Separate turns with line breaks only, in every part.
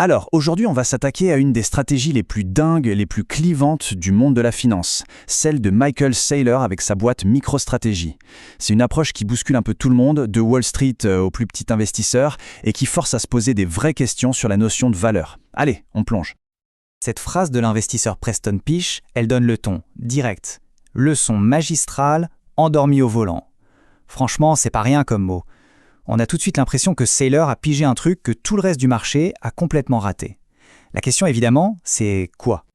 Alors, aujourd'hui, on va s'attaquer à une des stratégies les plus dingues, les plus clivantes du monde de la finance, celle de Michael Saylor avec sa boîte MicroStrategy. C'est une approche qui bouscule un peu tout le monde, de Wall Street au plus petit investisseur, et qui force à se poser des vraies questions sur la notion de valeur. Allez, on plonge.
Cette phrase de l'investisseur Preston Pysh, elle donne le ton, direct. Leçon magistrale, endormi au volant. Franchement, c'est pas rien comme mot. On a tout de suite l'impression que Saylor a pigé un truc que tout le reste du marché a complètement raté. La question évidemment, c'est quoi?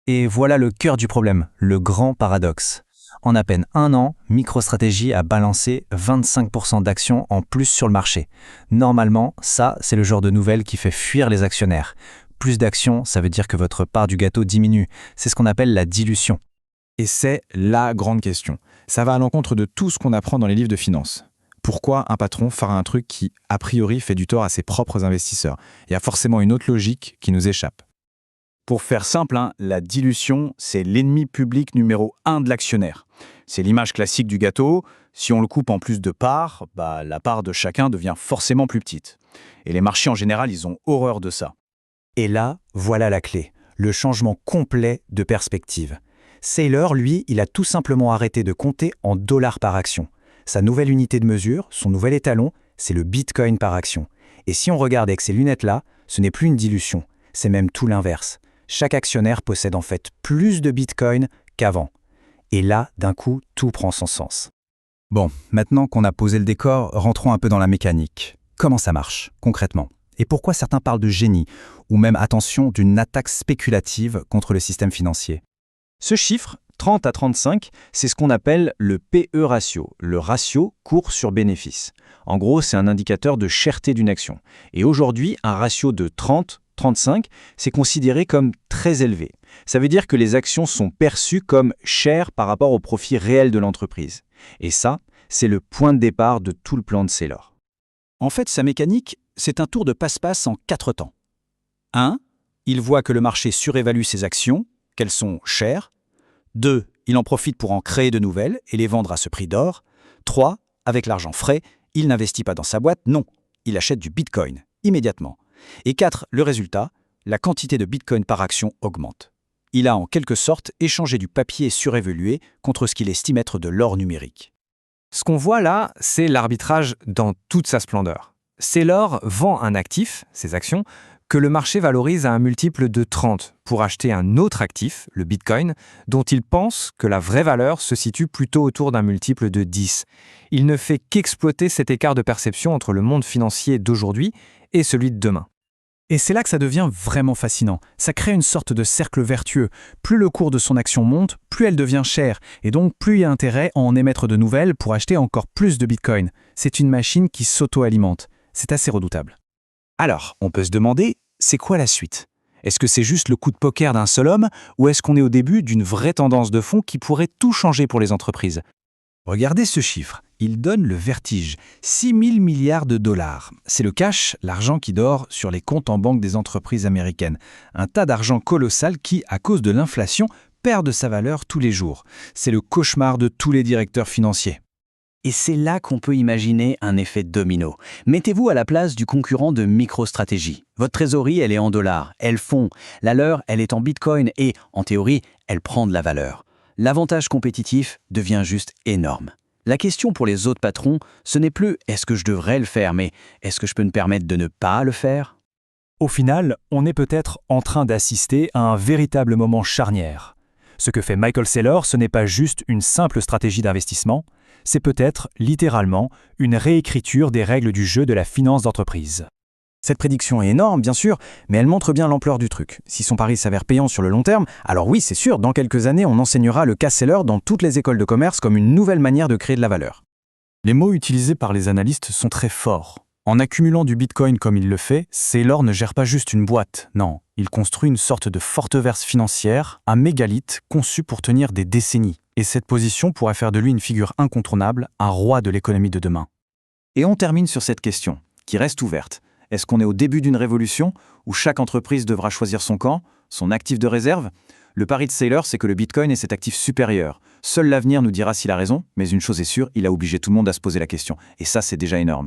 Et voilà le cœur du problème, le grand paradoxe. En à peine un an, MicroStrategy a balancé 25% d'actions en plus sur le marché. Normalement, ça, c'est le genre de nouvelle qui fait fuir les actionnaires. Plus d'actions, ça veut dire que votre part du gâteau diminue. C'est ce qu'on appelle la dilution.
Et c'est la grande question. Ça va à l'encontre de tout ce qu'on apprend dans les livres de finance. Pourquoi un patron fera un truc qui, a priori, fait du tort à ses propres investisseurs? Il y a forcément une autre logique qui nous échappe.
Pour faire simple, la dilution, c'est l'ennemi public numéro 1 de l'actionnaire. C'est l'image classique du gâteau. Si on le coupe en plus de parts, la part de chacun devient forcément plus petite. Et les marchés en général, ils ont horreur de ça.
Et là, voilà la clé, le changement complet de perspective. Saylor, lui, il a tout simplement arrêté de compter en dollars par action. Sa nouvelle unité de mesure, son nouvel étalon, c'est le Bitcoin par action. Et si on regarde avec ces lunettes-là, ce n'est plus une dilution, c'est même tout l'inverse. Chaque actionnaire possède en fait plus de Bitcoin qu'avant. Et là, d'un coup, tout prend son sens.
Bon, maintenant qu'on a posé le décor, rentrons un peu dans la mécanique. Comment ça marche, concrètement? Et pourquoi certains parlent de génie, ou même, attention, d'une attaque spéculative contre le système financier?
Ce chiffre, 30 à 35, c'est ce qu'on appelle le PE ratio, le ratio cours sur bénéfice. En gros, c'est un indicateur de cherté d'une action. Et aujourd'hui, un ratio de 30-35, c'est considéré comme très élevé. Ça veut dire que les actions sont perçues comme chères par rapport au profit réel de l'entreprise. Et ça, c'est le point de départ de tout le plan de Saylor. En fait, sa mécanique, c'est un tour de passe-passe en 4 temps. 1. Il voit que le marché surévalue ses actions, qu'elles sont chères. 2. Il en profite pour en créer de nouvelles et les vendre à ce prix d'or. 3. Avec l'argent frais, il n'investit pas dans sa boîte, non, il achète du Bitcoin, immédiatement. Et 4. Le résultat, la quantité de Bitcoin par action augmente. Il a en quelque sorte échangé du papier surévalué contre ce qu'il estime être de l'or numérique.
Ce qu'on voit là, c'est l'arbitrage dans toute sa splendeur. Saylor vend un actif, ses actions, que le marché valorise à un multiple de 30 pour acheter un autre actif, le Bitcoin, dont il pense que la vraie valeur se situe plutôt autour d'un multiple de 10. Il ne fait qu'exploiter cet écart de perception entre le monde financier d'aujourd'hui et celui de demain.
Et c'est là que ça devient vraiment fascinant. Ça crée une sorte de cercle vertueux. Plus le cours de son action monte, plus elle devient chère, et donc plus il y a intérêt à en émettre de nouvelles pour acheter encore plus de Bitcoin. C'est une machine qui s'auto-alimente. C'est assez redoutable.
Alors, on peut se demander, c'est quoi la suite? Est-ce que c'est juste le coup de poker d'un seul homme, ou est-ce qu'on est au début d'une vraie tendance de fond qui pourrait tout changer pour les entreprises? Regardez ce chiffre, il donne le vertige, 6 000 milliards de dollars. C'est le cash, l'argent qui dort sur les comptes en banque des entreprises américaines. Un tas d'argent colossal qui, à cause de l'inflation, perd de sa valeur tous les jours. C'est le cauchemar de tous les directeurs financiers. Et c'est là qu'on peut imaginer un effet domino. Mettez-vous à la place du concurrent de MicroStrategy. Votre trésorerie, elle est en dollars, elle fond. La leur, elle est en Bitcoin et, en théorie, elle prend de la valeur. L'avantage compétitif devient juste énorme. La question pour les autres patrons, ce n'est plus « est-ce que je devrais le faire ?» mais « est-ce que je peux me permettre de ne pas le faire ?»
Au final, on est peut-être en train d'assister à un véritable moment charnière. Ce que fait Michael Saylor, ce n'est pas juste une simple stratégie d'investissement, c'est peut-être, littéralement, une réécriture des règles du jeu de la finance d'entreprise.
Cette prédiction est énorme, bien sûr, mais elle montre bien l'ampleur du truc. Si son pari s'avère payant sur le long terme, alors oui, c'est sûr, dans quelques années, on enseignera le cas Saylor dans toutes les écoles de commerce comme une nouvelle manière de créer de la valeur.
Les mots utilisés par les analystes sont très forts. En accumulant du Bitcoin comme il le fait, Saylor ne gère pas juste une boîte, non. Il construit une sorte de forteresse financière, un mégalithe conçu pour tenir des décennies. Et cette position pourrait faire de lui une figure incontournable, un roi de l'économie de demain.
Et on termine sur cette question, qui reste ouverte. Est-ce qu'on est au début d'une révolution, où chaque entreprise devra choisir son camp, son actif de réserve? Le pari de Saylor, c'est que le Bitcoin est cet actif supérieur. Seul l'avenir nous dira s'il a raison, mais une chose est sûre, il a obligé tout le monde à se poser la question. Et ça, c'est déjà énorme.